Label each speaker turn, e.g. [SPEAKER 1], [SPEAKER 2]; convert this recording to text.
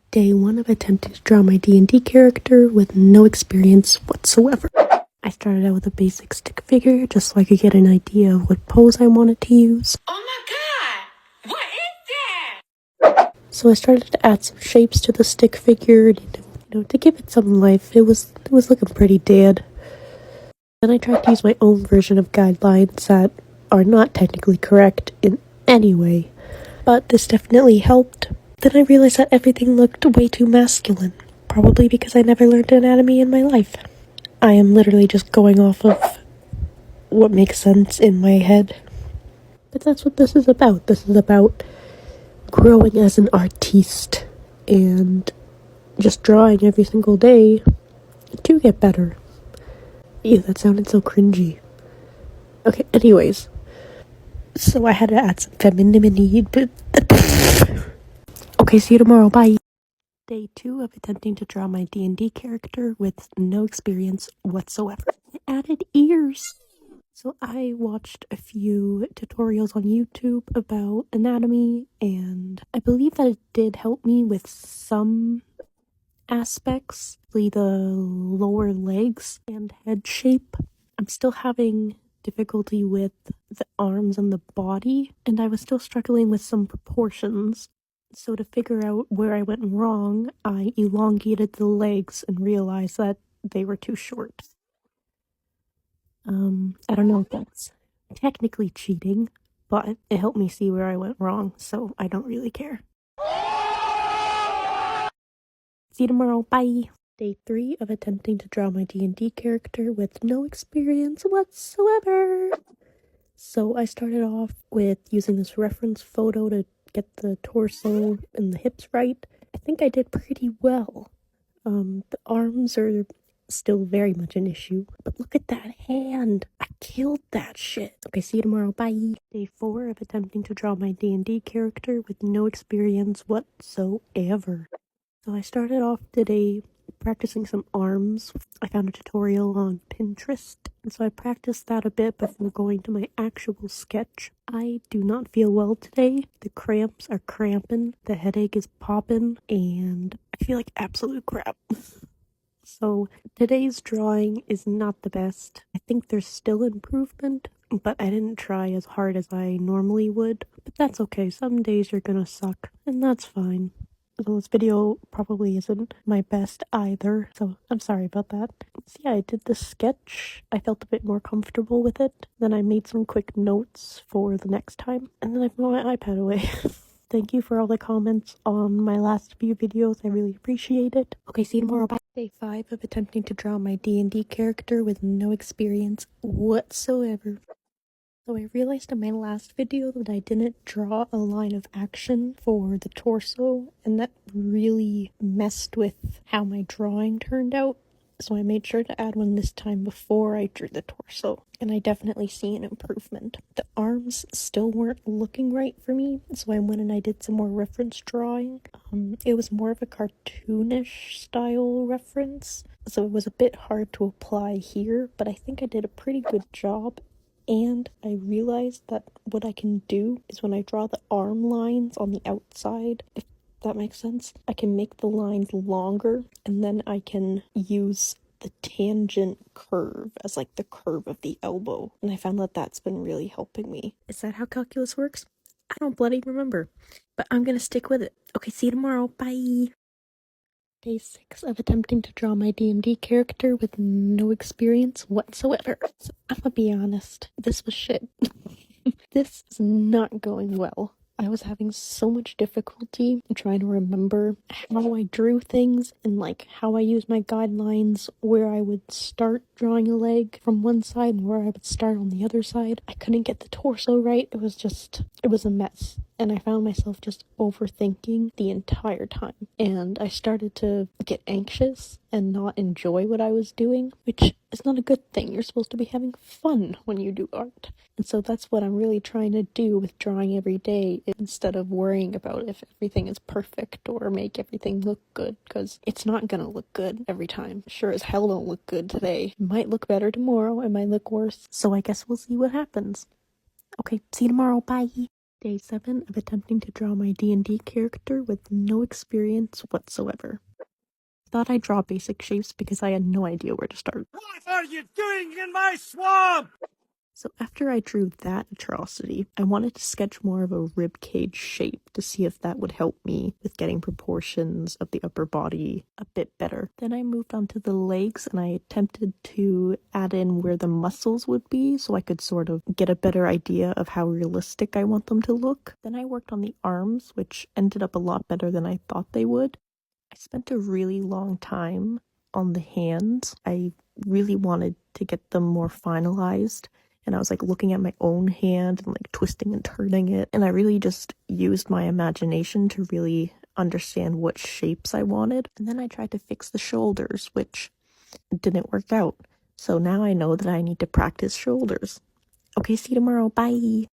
[SPEAKER 1] Day 1 of attempting to draw my D&D character with no experience whatsoever. I started out with a basic stick figure just so I could get an idea of what pose I wanted to use.
[SPEAKER 2] Oh my god! What is that?
[SPEAKER 1] So I started to add some shapes to the stick figure, to give it some life. It was looking pretty dead. Then I tried to use my own version of guidelines that are not technically correct in any way, but this definitely helped. Then I realized that everything looked way too masculine, probably because I never learned anatomy in my life. I am literally just going off of what makes sense in my head. But that's what this is about. This is about growing as an artiste and just drawing every single day to get better. Ew, that sounded so cringy. Okay, anyways. So I had to add some femininity, but... Okay, see you tomorrow, bye! Day 2 of attempting to draw my D&D character with no experience whatsoever. I added ears! So I watched a few tutorials on YouTube about anatomy, and I believe that it did help me with some aspects, the lower legs and head shape. I'm still having difficulty with the arms and the body, and I was still struggling with some proportions. So to figure out where I went wrong, I elongated the legs and realized that they were too short. I don't know if that's technically cheating, but it helped me see where I went wrong, so I don't really care. See you tomorrow, bye! Day 3 of attempting to draw my D&D character with no experience whatsoever. So I started off with using this reference photo to get the torso and the hips right. I think I did pretty well. The arms are still very much an issue, but look at that hand. I killed that shit. Okay, see you tomorrow, bye. Day 4 of attempting to draw my D&D character with no experience whatsoever. So I started off today practicing some arms. I found a tutorial on Pinterest, and so I practiced that a bit before going to my actual sketch. I do not feel well today. The cramps are cramping, the headache is popping, and I feel like absolute crap. So today's drawing is not the best. I think there's still improvement, but I didn't try as hard as I normally would. But that's okay, some days you're gonna suck, and that's fine. So this video probably isn't my best either, so I'm sorry about that. So yeah, I did the sketch. I felt a bit more comfortable with it. Then I made some quick notes for the next time, and then I put my iPad away. Thank you for all the comments on my last few videos. I really appreciate it. Okay, see you tomorrow. Bye. Day 5 of attempting to draw my D&D character with no experience whatsoever. So I realized in my last video that I didn't draw a line of action for the torso, and that really messed with how my drawing turned out. So I made sure to add one this time before I drew the torso, and I definitely see an improvement. The arms still weren't looking right for me, so I went and I did some more reference drawing. It was more of a cartoonish style reference, so it was a bit hard to apply here, but I think I did a pretty good job. And I realized that what I can do is when I draw the arm lines on the outside, if that makes sense, I can make the lines longer, and then I can use the tangent curve as like the curve of the elbow. And I found that that's been really helping me. Is that how calculus works? I don't bloody remember, but I'm gonna stick with it. Okay, see you tomorrow. Bye! Day 6 of attempting to draw my D&D character with no experience whatsoever. So I'm gonna be honest, this was shit. This is not going well. I was having so much difficulty trying to remember how I drew things and like how I used my guidelines, where I would start drawing a leg from one side and where I would start on the other side. I couldn't get the torso right. It was a mess. And I found myself just overthinking the entire time. And I started to get anxious and not enjoy what I was doing, which is not a good thing. You're supposed to be having fun when you do art. And so that's what I'm really trying to do with drawing every day, instead of worrying about if everything is perfect or make everything look good, because it's not gonna look good every time. Sure as hell don't look good today. It might look better tomorrow, it might look worse. So I guess we'll see what happens. Okay, see you tomorrow, bye! Day 7 of attempting to draw my D&D character with no experience whatsoever. Thought I'd draw basic shapes because I had no idea where to start.
[SPEAKER 3] What are you doing in my swamp?
[SPEAKER 1] So after I drew that atrocity, I wanted to sketch more of a ribcage shape to see if that would help me with getting proportions of the upper body a bit better. Then I moved on to the legs and I attempted to add in where the muscles would be so I could sort of get a better idea of how realistic I want them to look. Then I worked on the arms, which ended up a lot better than I thought they would. I spent a really long time on the hands. I really wanted to get them more finalized. And I was like looking at my own hand and like twisting and turning it. And I really just used my imagination to really understand what shapes I wanted. And then I tried to fix the shoulders, which didn't work out. So now I know that I need to practice shoulders. Okay, see you tomorrow. Bye.